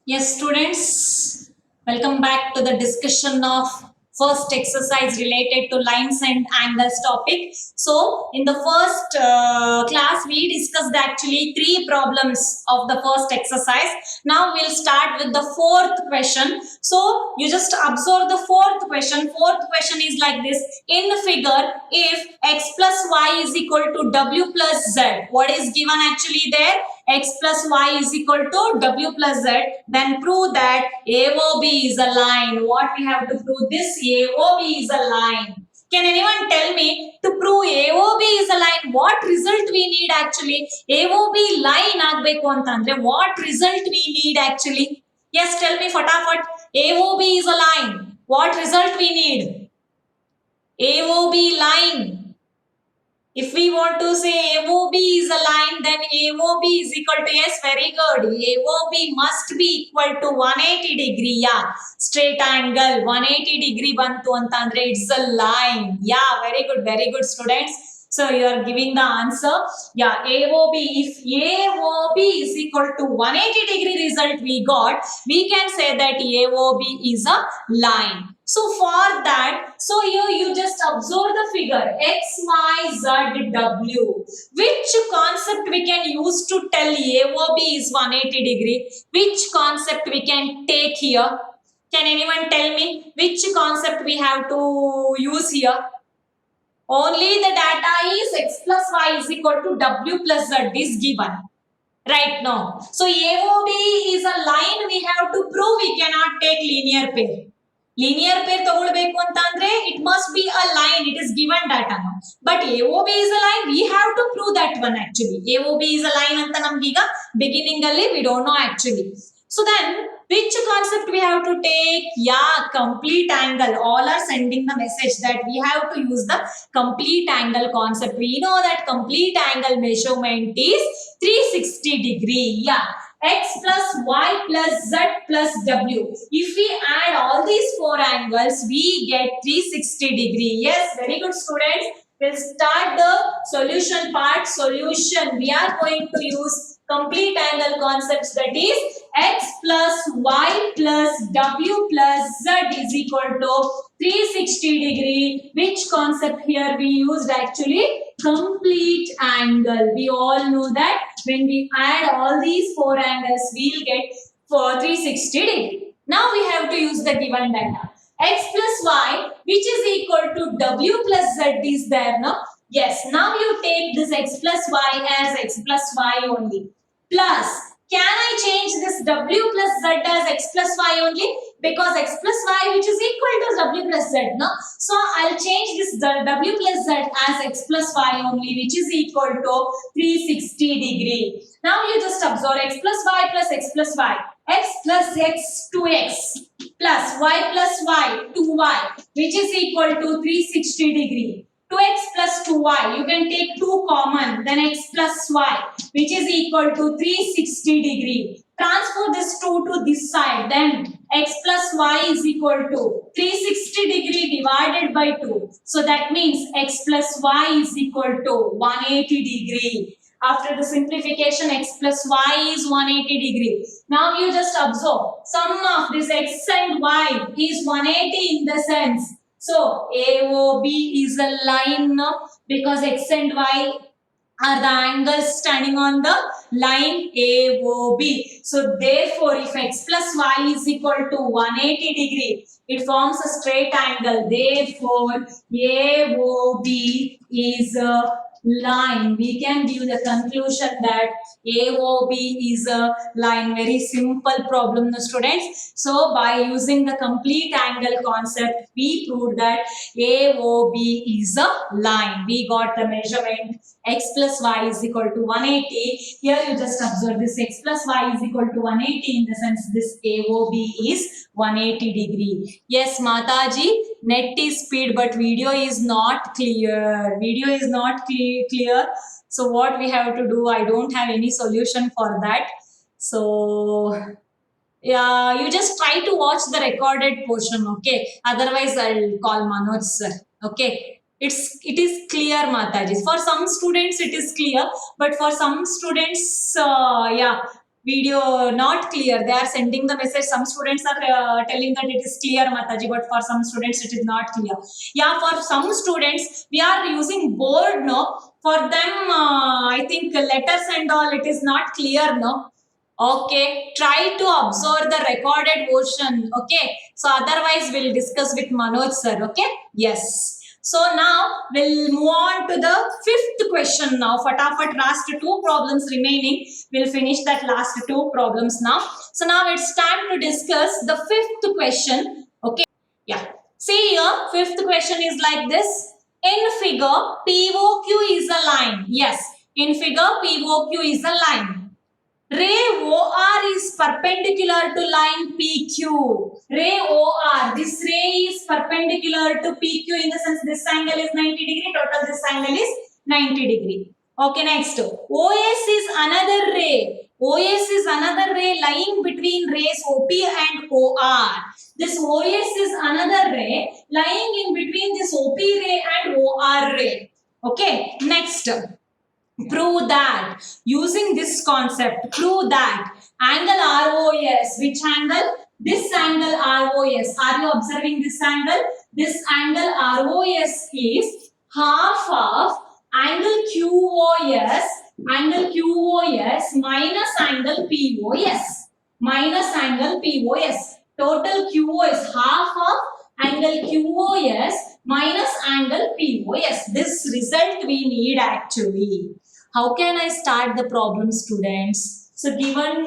Yes, students, welcome back to the discussion of first exercise related to lines and angles topic. So, in the first class, we discussed actually three problems of the first exercise. Now, we'll start with the fourth question. So, you just observe the fourth question. Fourth question is like this. In the figure, if x plus y is equal to w plus z, what is given actually there? X plus y is equal to w plus z, then prove that AOB is a line. What we have to prove? This AOB is a line. Can anyone tell me to prove AOB is a line? What result we need actually? AOB line ಆಗಬೇಕು ಅಂತಂದ್ರೆ what result we need actually? Yes, tell me fatafat. AOB is a line. What result we need? AOB line. If we want to say AOB is a line, then AOB is equal to, yes, very good. AOB must be equal to 180 degree. Yeah, straight angle 180 degree bantu antandre it's a line. Yeah, very good students. So you are giving the answer. Yeah, AOB. If AOB is equal to 180 degree result we got, we can say that AOB is a line. So for that, so here you just observe the figure x, y, z, w. Which concept we can use to tell AOB is 180 degree? Which concept we can take here? Can anyone tell me which concept we have to use here? Only the data is x plus y is equal to w plus z is given. Right now. So AOB is a line we have to prove. We cannot take linear pair. Linear pair ತಗೊಳ್ಬೇಕು ಅಂತ ಅಂದ್ರೆ it must be a line. It is given data now. But AOB is a line. We have to prove that one actually. AOB is a line ಅಂತ ನಮ್ಗೆ ಈಗ beginning ಅಲ್ಲಿ we don't know actually. So then which concept we have to take? Yeah, complete angle. All are sending the message that we have to use the complete angle concept. We know that complete angle measurement is 360 degree. Yeah, x plus y plus z plus w. If we add all these four angles, we get 360 degree. Yes, very good students. We'll start the solution part. Solution. We are going to use complete angle concepts, that is x plus y plus w plus z is equal to 360 degree. Which concept here we used actually? Complete angle. We all know that when we add all these four angles, we'll get for 360 degree. Now we have to use the given data. X plus y, which is equal to w plus z is there, no? Yes, now you take this x plus y as x plus y only. Plus, can I change this w plus z as x plus y only? Because x plus y which is equal to w plus z, no? So I'll change this w plus z as x plus y only, which is equal to 360 degree. Now you just observe x plus y plus x plus y. X plus x 2x plus y plus y 2y, which is equal to 360 degree. 2x plus 2y, you can take 2 common, then x plus y, which is equal to 360 degree. Transfer this 2 to this side, then x plus y is equal to 360 degree divided by 2. So that means x plus y is equal to 180 degree. After the simplification, x plus y is 180 degree. Now you just observe, sum of this x and y is 180 in the sense. So AOB is a line because x and y are the angles standing on the line AOB. So therefore, if x plus y is equal to 180 degree, it forms a straight angle. Therefore, AOB is a line. We can give the conclusion that AOB is a line. Very simple problem, no, students. So by using the complete angle concept, we proved that AOB is a line. We got the measurement x plus y is equal to 180. Here you just observe this x plus y is equal to 180 in the sense this AOB is 180 degree. Yes, Mataji, net is speed but video is not clear. Video is not clear. So what we have to do, I don't have any solution for that. So yeah, you just try to watch the recorded portion, okay? Otherwise I'll call Manoj sir, okay? It is clear, Mataji. For some students it is clear, but for some students yeah, video not clear. They are sending the message. Some students are telling that it is clear, Mataji, but for some students it is not clear. Yeah, for some students we are using board, no. For them, I think letters and all, it is not clear, no. Okay, try to observe the recorded version. Okay, so otherwise we'll discuss with Manoj sir. Okay, yes. So now we'll move on to the fifth question now. Fatafat, last two problems remaining. We'll finish that last two problems now. So now it's time to discuss the fifth question. Okay, yeah. See here, fifth question is like this. In figure, POQ is a line. Yes, in figure, POQ is a line. Ray OR is perpendicular to line PQ. Ray OR, this ray is perpendicular to PQ in the sense this angle is 90 degree, total this angle is 90 degree. Okay, next. OS is another ray. OS is another ray lying between rays OP and OR. This OS is another ray lying in between this OP ray and OR ray. Okay, next. Prove that using this concept, prove that angle ROS, which angle? This angle ROS. Are you observing this angle? This angle ROS is half of angle QOS minus angle POS. Minus angle POS. Total QO is half of angle QOS minus angle POS. This result we need actually. How can I start the problem, students? So given,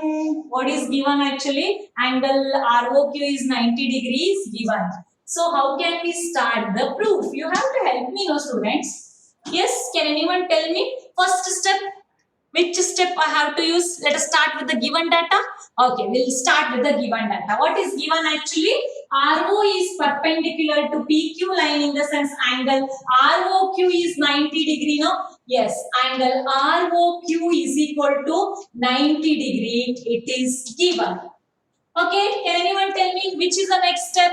what is given actually? Angle ROQ is 90 degrees given. So how can we start the proof? You have to help me, no students? Yes, can anyone tell me? First step, which step I have to use? Let us start with the given data. Okay, we'll start with the given data. What is given actually? RO is perpendicular to PQ line in the sense angle ROQ is 90 degree, no? Yes, angle ROQ is equal to 90 degree. It is given. Okay, can anyone tell me which is the next step?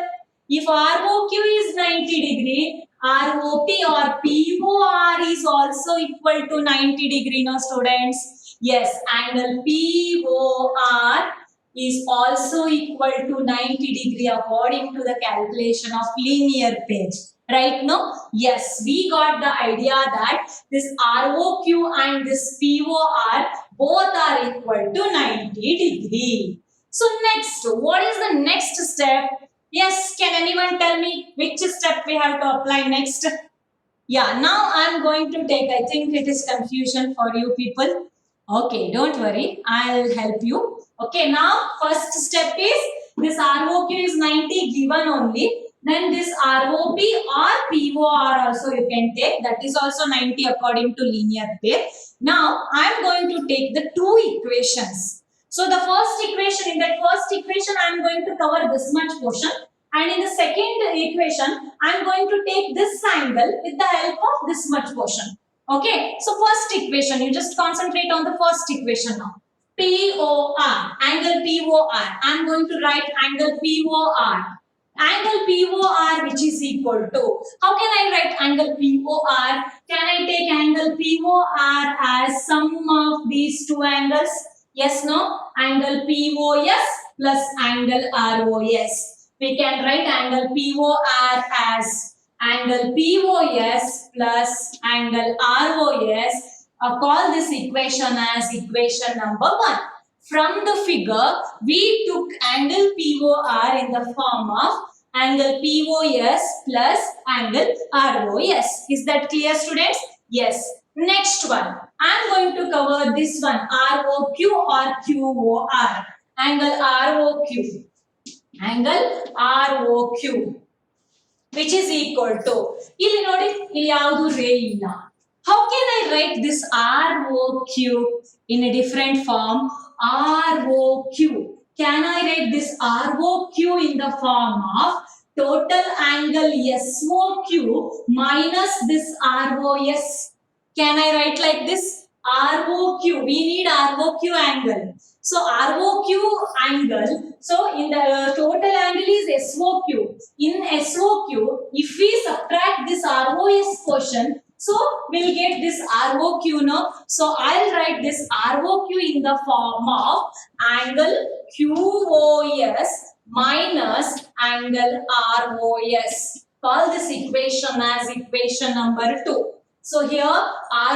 If ROQ is 90 degree, ROP or POR is also equal to 90 degree, no students? Yes, angle POR is also equal to 90 degree according to the calculation of linear page. Right now? Yes, we got the idea that this ROQ and this POR both are equal to 90 degree. So next, what is the next step? Yes, can anyone tell me which step we have to apply next? Yeah, now I am going to take, I think it is confusion for you people. Okay, don't worry, I'll help you. Okay, now first step is this ROQ is 90 given only. Then this ROP or POR also you can take. That is also 90 according to linear pair. Now I am going to take the two equations. So the first equation, in that first equation I am going to cover this much portion. And in the second equation, I am going to take this angle with the help of this much portion. Okay, so first equation, you just concentrate on the first equation now. POR, angle POR. I am going to write angle POR. Angle POR which is equal to, how can I write angle POR? Can I take angle POR as sum of these two angles? Yes, no? Angle POS plus angle ROS. We can write angle POR as angle POS plus angle ROS. Call this equation as equation number 1. From the figure, we took angle POR in the form of angle POS plus angle ROS. Is that clear, students? Yes. Next one, I am going to cover this one, ROQ or QOR. Angle ROQ. Angle ROQ. Which is equal to, ಇಲ್ಲಿ ನೋಡಿ, ಇಲ್ಲಿ ಯಾವುದು ರೇ ಇಲ್ಲ. How can I write this ROQ in a different form? ROQ. Can I write this ROQ in the form of total angle SOQ minus this ROS? Can I write like this? ROQ. We need ROQ angle. So ROQ angle. So in the total angle is SOQ. In SOQ, if we subtract this ROS portion, So we'll get this ROQ now. So I'll write this ROQ in the form of angle QOS minus angle ROS. Call this equation as equation number 2. So here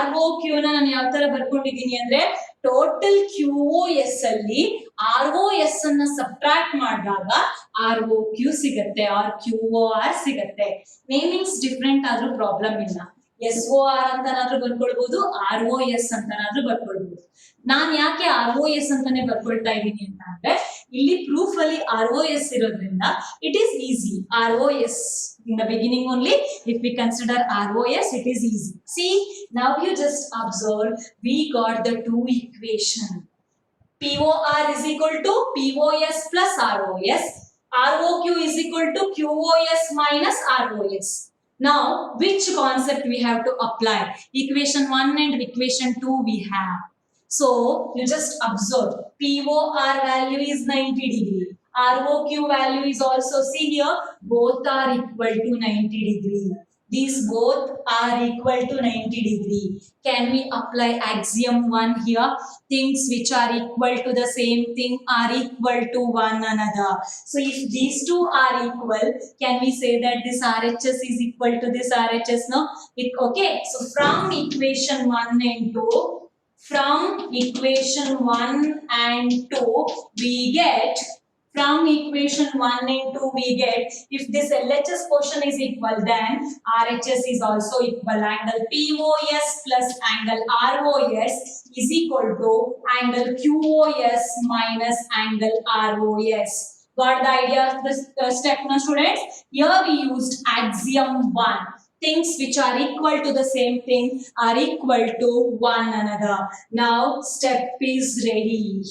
ROQ ನ ನಾನು ಯಾವ ತರ ಬರ್ಕೊಂಡಿದ್ದೀನಿ ಅಂದ್ರೆ total QOS ಅಲ್ಲಿ ROS ಅನ್ನ subtract ಮಾಡಿದಾಗ ROQ ಸಿಗುತ್ತೆ R QOR ಸಿಗುತ್ತೆ. ನೇಮಿಂಗ್ಸ್ ಡಿಫ್ರೆಂಟ್ ಆದ್ರೂ ಪ್ರಾಬ್ಲಮ್ ಇಲ್ಲ. SOR ಅಂತನಾದ್ರೂ ಬರ್ಕೊಳ್ಬಹುದು, ROS ಅಂತನಾದ್ರೂ ಬರ್ಕೊಳ್ಬಹುದು. ನಾನ್ ಯಾಕೆ ROS ಅಂತಾನೆ ಬರ್ಕೊಳ್ತಾ ಇದ್ದೀನಿ ಅಂತ ಅಂದ್ರೆ ಇಲ್ಲಿ ಪ್ರೂಫ್ ಅಲ್ಲಿ ROS ಇರೋದ್ರಿಂದ it is easy. ROS in the beginning only, if we consider ROS, it is easy. See, now you just observe, we got the two equation. POR is equal to POS plus ROS. ROQ is equal to QOS minus ROS. Now, which concept we have to apply? Equation 1 and equation 2 we have. So, you just observe, POR value is 90 degree. ROQ value is also, see here, both are equal to 90 degree. These both are equal to 90 degree. Can we apply axiom 1 here? Things which are equal to the same thing are equal to one another. So if these two are equal, can we say that this RHS is equal to this RHS? No? Okay. So from equation 1 and 2, from equation 1 and 2, we get, from equation 1 and 2 we get, if this LHS portion is equal, then RHS is also equal. Angle POS plus angle ROS is equal to angle QOS minus angle ROS. Got the idea of this step now, students? Here we used axiom 1. Things which are equal to the same thing are equal to one another. Now step is ready.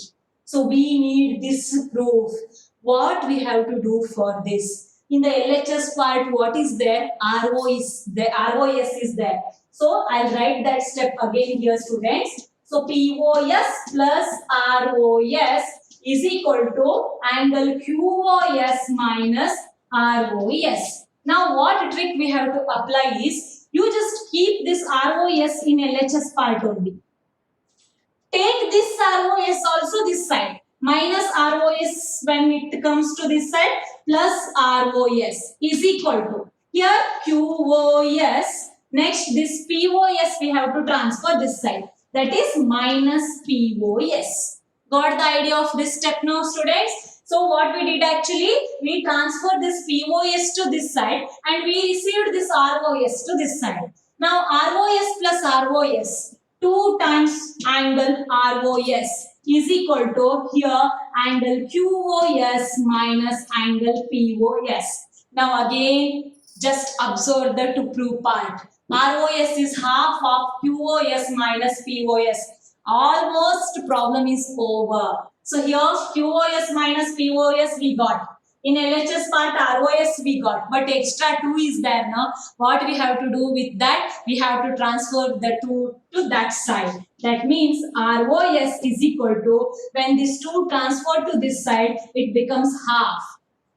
So we need this proof. What we have to do for this? In the LHS part, what is there? ROS is there. So I'll write that step again here, students. So POS plus ROS is equal to angle QOS minus ROS. Now what trick we have to apply is, you just keep this ROS in LHS part only. Take this ROS also this side, minus ROS when it comes to this side, plus ROS is equal to, here QOS, next this POS we have to transfer this side, that is minus POS. Got the idea of this step now, students? So what we did actually, we transferred this POS to this side and we received this ROS to this side. Now ROS plus ROS, 2 times angle ROS is equal to, here angle QOS minus angle POS. Now again, just observe the to prove part. ROS is half of QOS minus POS. Almost problem is over. So here QOS minus POS we got. In LHS part ROS we got, but extra 2 is there now. What we have to do with that? We have to transfer the 2 to that side. That means ROS is equal to, when this 2 transfer to this side, it becomes half.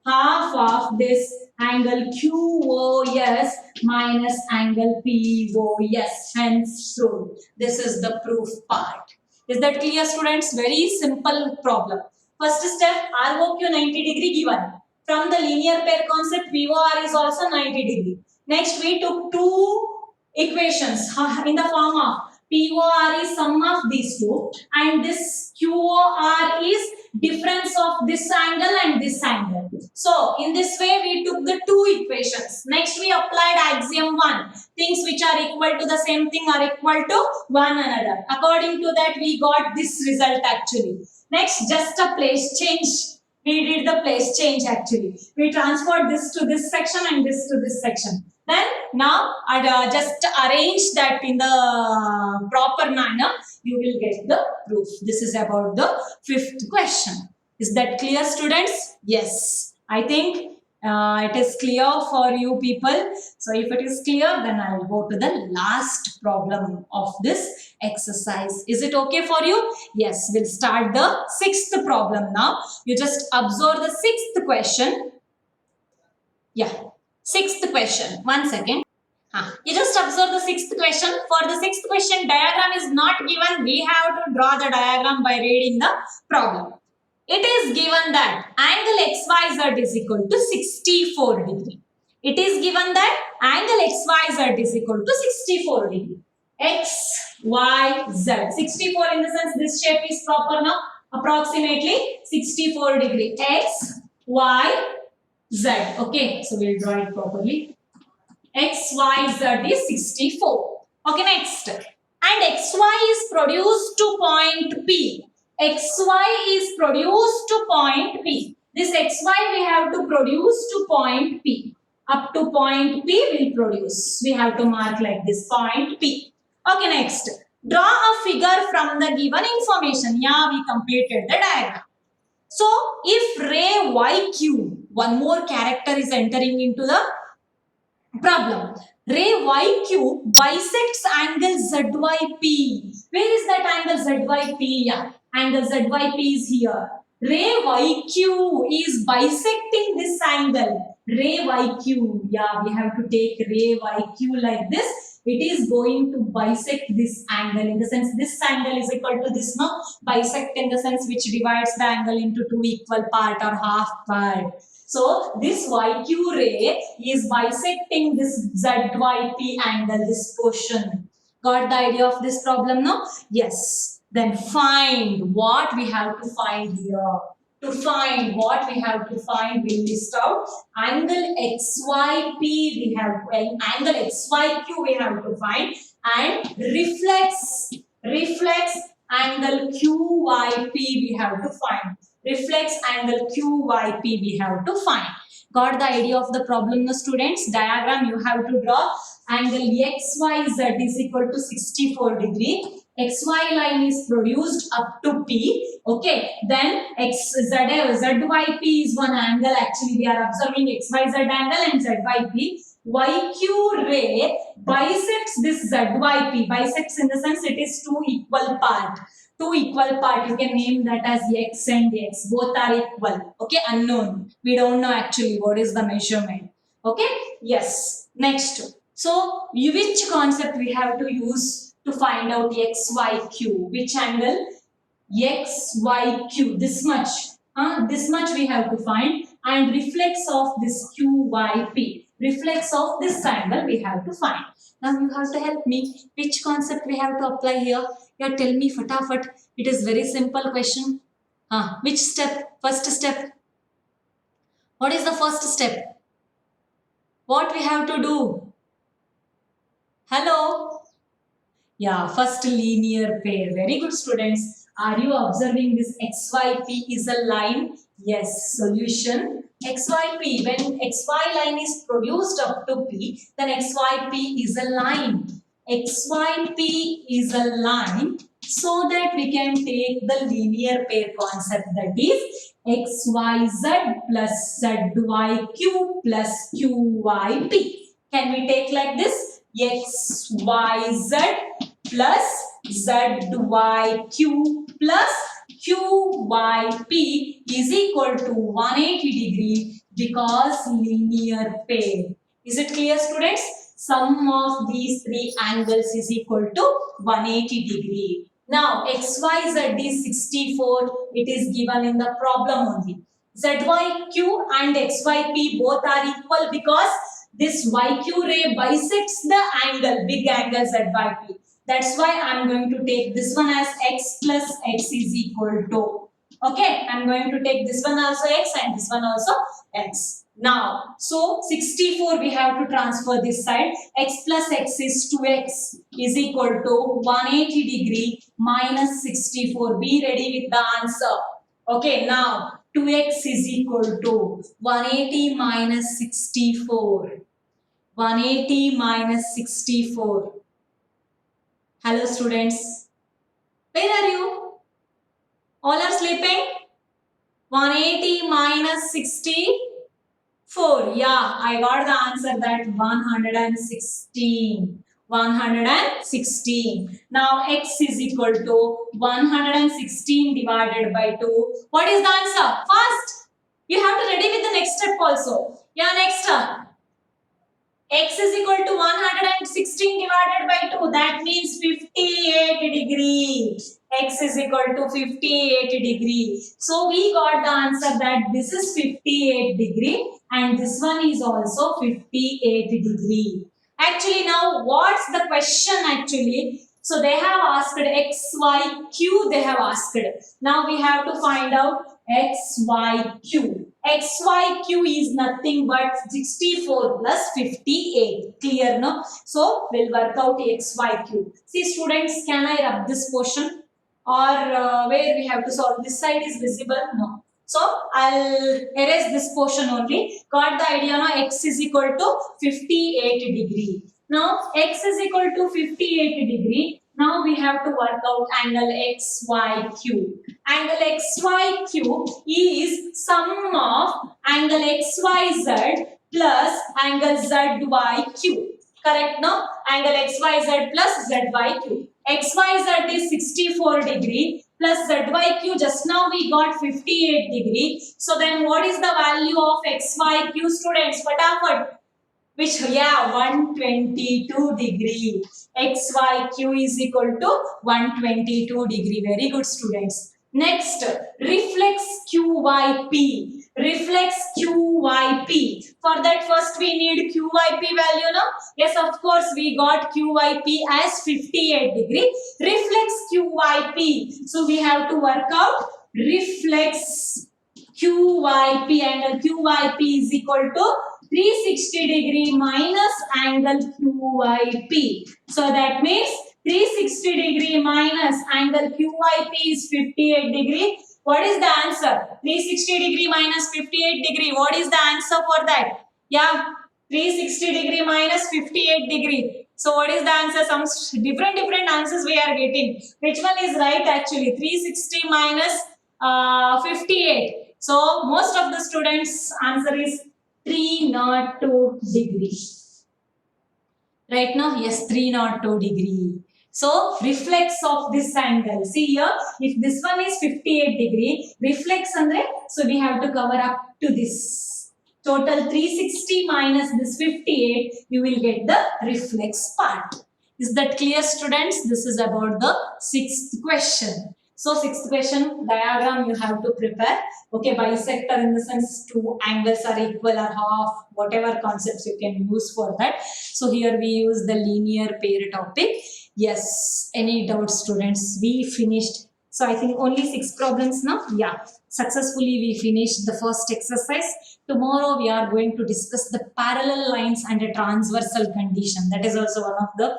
Half of this angle QOS minus angle POS. Hence, so this is the proof part. Is that clear, students? Very simple problem. First step, ROQ 90 degree given. From the linear pair concept, POR is also 90 degree. Next, we took two equations in the form of POR is sum of these two, and this QOR is difference of this angle and this angle. So, in this way, we took the two equations. Next, we applied axiom 1. Things which are equal to the same thing are equal to one another. According to that, we got this result actually. Next, just a place change. We did the place change actually. We transferred this to this section and this to this section. Then now just arrange that in the proper manner. You will get the proof. This is about the 5th question. Is that clear, students? Yes. I think it is clear for you people. So if it is clear, then I will go to the last problem of this exercise. Is it okay for you? Yes, we'll start the 6th problem now. You just observe the 6th question. Yeah, 6th question. 1 second. You just observe the sixth question. For the sixth question, diagram is not given. We have to draw the diagram by reading the problem. It is given that angle XYZ is equal to 64 degree. It is given that angle XYZ is equal to 64 degree. X, Y, Z. 64 in the sense this shape is proper now. Approximately 64 degree. X, Y, Z. Okay, so we'll draw it properly. X, Y, Z is 64. Okay, next. And XY is produced to point P. XY is produced to point P. This XY we have to produce to point P. Up to point P will produce. We have to mark like this, point P. Okay, next. Draw a figure from the given information. Yeah, we completed the diagram. So, if ray YQ, one more character is entering into the problem. Ray YQ bisects angle ZYP. Where is that angle ZYP? Yeah, angle ZYP is here. Ray YQ is bisecting this angle. Ray YQ. Yeah, we have to take ray YQ like this. It is going to bisect this angle. In the sense, this angle is equal to this, no? Bisect in the sense which divides the angle into two equal part or half part. So this YQ ray is bisecting this ZYP angle, this portion. Got the idea of this problem now? Yes. Then find what we have to find here. To find what we have to find, we'll list out angle XYP we have, angle XYQ we have to find, and reflex angle QYP we have to find. Reflex angle QYP we have to find. Got the idea of the problem now, students? Diagram you have to draw. Angle XYZ is equal to 64 degree. XY line is produced up to P. Okay. Then ZYP is one angle. Actually, we are observing XYZ angle and ZYP. YQ ray bisects this ZYP. Bisects in the sense it is two equal part. Two equal part, you can name that as X and X. Both are equal. Okay, unknown. We don't know actually what is the measurement. Okay, yes. Next. So, which concept we have to use to find out XYQ? Which angle? XYQ. This much. This much we have to find. And reflex of this QYP. Reflex of this angle we have to find. Now you have to help me. Which concept we have to apply here? Yeah, tell me fatafat. It is very simple question. Which step? First step. What is the first step? What we have to do? Hello? Yeah, first linear pair. Very good, students. Are you observing this XYP is a line? Yes. Solution. XYP. When XY line is produced up to P, then XYP is a line. XYP is a line, so that we can take the linear pair concept, that is XYZ plus ZYQ plus QYP. Can we take like this? XYZ plus ZYQ plus QYP is equal to 180 degree because linear pair. Is it clear, students? Sum of these three angles is equal to 180 degree. Now, XYZ is 64. It is given in the problem only. ZYQ and XYP both are equal because this YQ ray bisects the angle, big angle ZYP. That's why I am going to take this one as X plus X is equal to. Okay, I am going to take this one also X and this one also X. Now, so 64 we have to transfer this side. X plus X is 2X is equal to 180 degree minus 64. Be ready with the answer. Okay, now 2X is equal to 180 minus 64. 180 minus 64. Hello students. Where are you? All are sleeping? 180 minus 64. Yeah, I got the answer that 116. 116. Now x is equal to 116 divided by 2. What is the answer? Fast. You have to ready with the next step also. Yeah, next. X is equal to 116 divided by 2. That means 58 degree. X is equal to 58 degree. So we got the answer that this is 58 degree and this one is also 58 degree. Actually now what's the question actually? So they have asked X, Y, Q they have asked. Now we have to find out X, Y, Q. XYQ is nothing but 64 plus 58. Clear, no? So, we'll work out XYQ. See, students, can I rub this portion? Or where we have to solve? This side is visible? No. So, I'll erase this portion only. Got the idea, no? X is equal to 58 degree. Now, X is equal to 58 degree. Now, we have to work out angle XYQ. Angle XYQ is sum of angle XYZ plus angle ZYQ. Correct, no? Angle XYZ plus ZYQ. XYZ is 64 degree plus ZYQ, just now we got 58 degree. So then what is the value of XYQ, students? Fatafat. Which, yeah, 122 degree. XYQ is equal to 122 degree. Very good, students. Next, reflex QYP. Reflex QYP. For that, first we need QYP value, no? Yes, of course, we got QYP as 58 degree. Reflex QYP. So we have to work out reflex QYP. Angle QYP is equal to 360 degree minus angle QYP. So that means 360 degree minus angle QYP is 58 degree. What is the answer? 360 degree minus 58 degree. What is the answer for that? Yeah, 360 degree minus 58 degree. So what is the answer? Some different answers we are getting. Which one is right actually? 360 minus 58. So most of the students' answer is 302 degree. Right now, yes, 302 degree. So, reflex of this angle. See here, if this one is 58 degree, reflex andre, so we have to cover up to this. Total 360 minus this 58, you will get the reflex part. Is that clear, students? This is about the 6th question. So, 6th question diagram you have to prepare. Okay, bisector in the sense two angles are equal or half, whatever concepts you can use for that. So, here we use the linear pair topic. Yes, any doubts, students? We finished. So, I think only 6 problems now. Yeah, successfully we finished the first exercise. Tomorrow we are going to discuss the parallel lines and a transversal condition. That is also one of the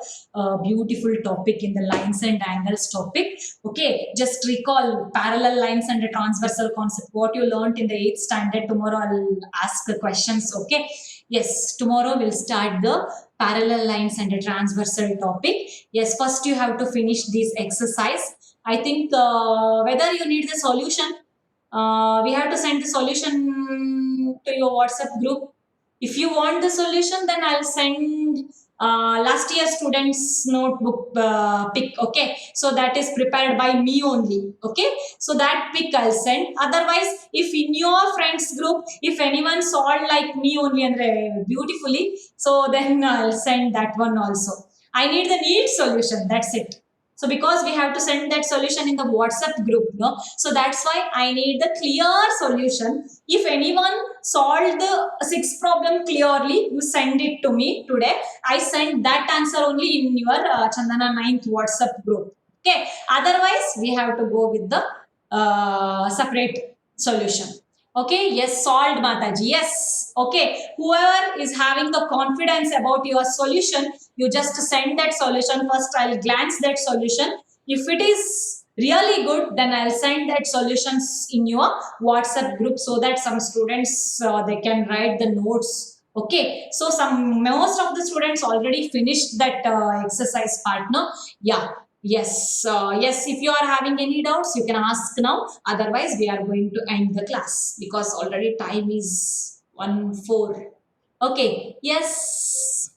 beautiful topic in the lines and angles topic. Okay, just recall parallel lines and a transversal concept. What you learnt in the 8th standard. Tomorrow I'll ask the questions. Okay. Yes, tomorrow we'll start the parallel lines and a transversal topic. Yes, first you have to finish this exercise. I think whether you need the solution, we have to send the solution to your WhatsApp group. If you want the solution, then I'll send last year students notebook pic. Okay, so that is prepared by me only. Okay, so that pic I'll send. Otherwise, if in your friends group, if anyone solved like me only and beautifully, so then I'll send that one also. I need the neat solution. That's it. So because we have to send that solution in the WhatsApp group, no? So that's why I need the clear solution. If anyone solved the 6th problem clearly, you send it to me today. I send that answer only in your Chandana 9th WhatsApp group. Okay. Otherwise, we have to go with the separate solution. Okay, yes, solved, Mataji. Yes. Okay, whoever is having the confidence about your solution, you just send that solution. First, I'll glance that solution. If it is really good, then I'll send that solutions in your WhatsApp group so that some students, they can write the notes. Okay, so most of the students already finished that exercise part, no? Yeah. Yes, yes, if you are having any doubts, you can ask now. Otherwise, we are going to end the class because already time is 1:04. Okay, yes.